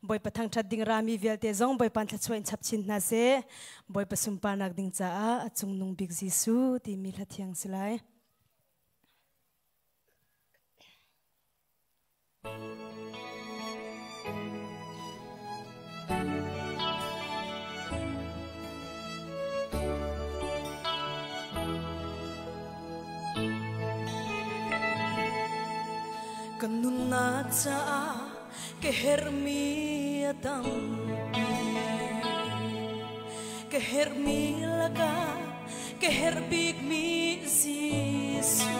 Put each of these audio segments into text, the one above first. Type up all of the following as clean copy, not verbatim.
boy pathang that ding rami velte zong boy pan thachwain chapchin na se boy pasum panak ding cha a chung nung big jisu ti mi lathiang silai kanuna cha ke hermi atam ke hermi laga ke herbik mi jisu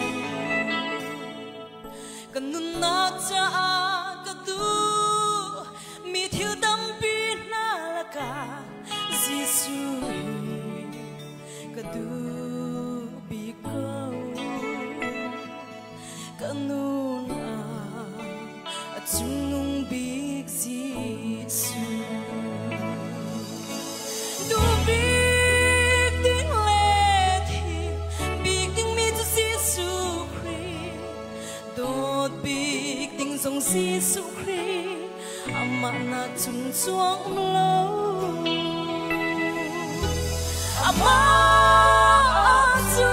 kanuna cha kadu mi thiu dam pi na laga jisu kadu bi ko kanuna Chung big jisu du big ding let hi big ding mi jisu Christ dot big ding song jisu Christ ama na chung chuang lo ama chu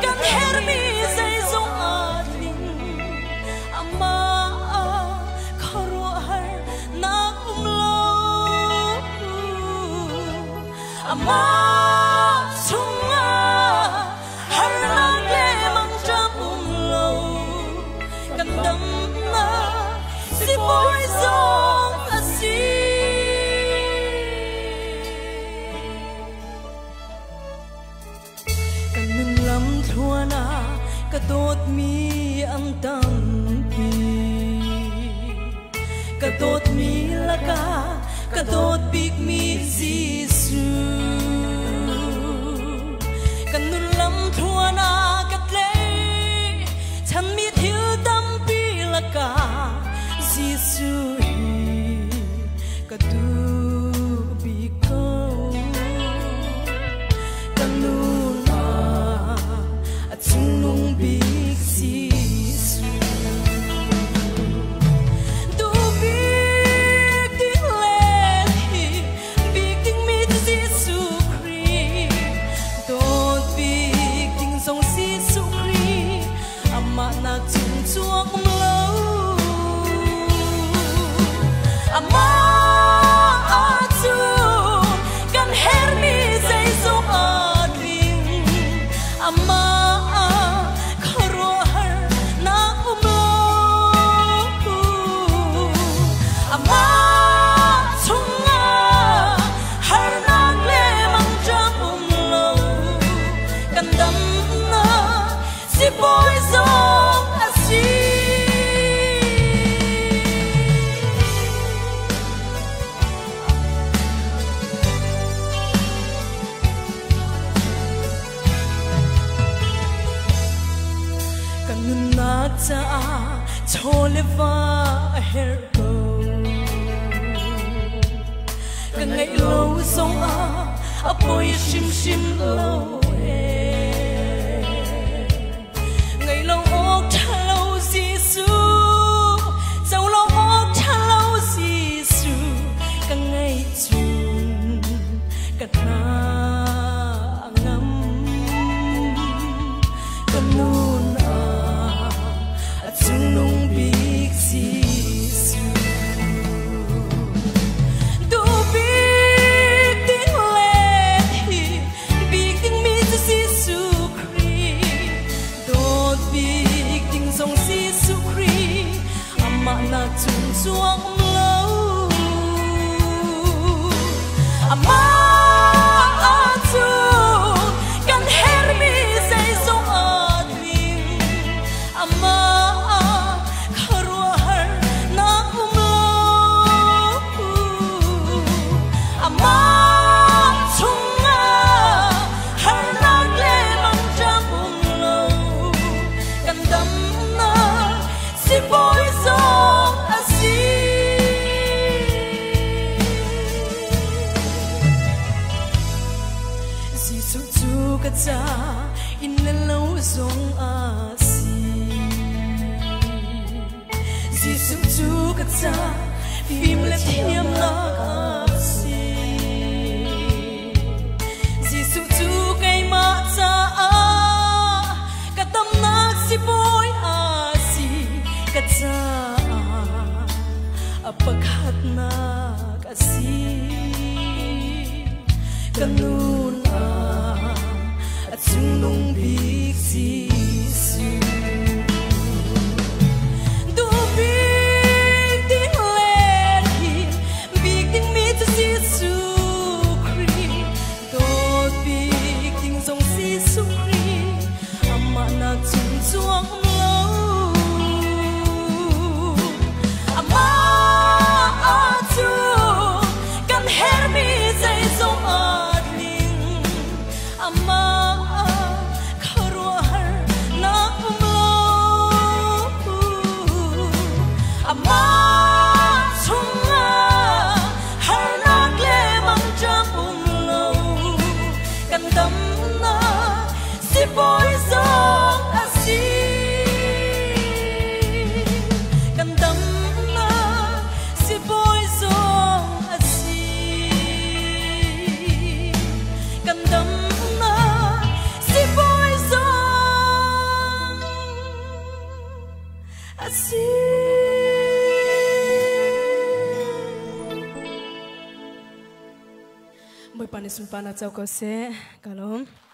kan her mi zai zong adling ama ama chunga har nang le mang jam lo kan dam na si boy song asi kan min lam thuana ka dot mi am tam pi ka dot mi laka ka dot big mi jisu kanun lam thuana katle chan mi thiu dam pi laka jisu kadu bi ko kanun a chung big jisu chuông lâu ama chu kan her mi zai zo adling ama kharo har na lo ama chunga har na le mang jam lo kan dam na si boy zo cha chole va her go ka ngai lo song a poi shim shim lo ngai lo ok thalo jisu chau lo ok thalo jisu ka ngai chung ka na ngam ka nun nung big jisu du big ding let hi big ding mi jisu apagkat na kasi kanuna at sunong bigsisu dubig ding lehi big ding mi to sisu kri dot big ding song sisu kri ama na chung chuang lo ama atu kan hermi zai zo adling ama boy song asi kandam na si boy song asi kandam na si boy song asi boy panis panak chau ko se kalom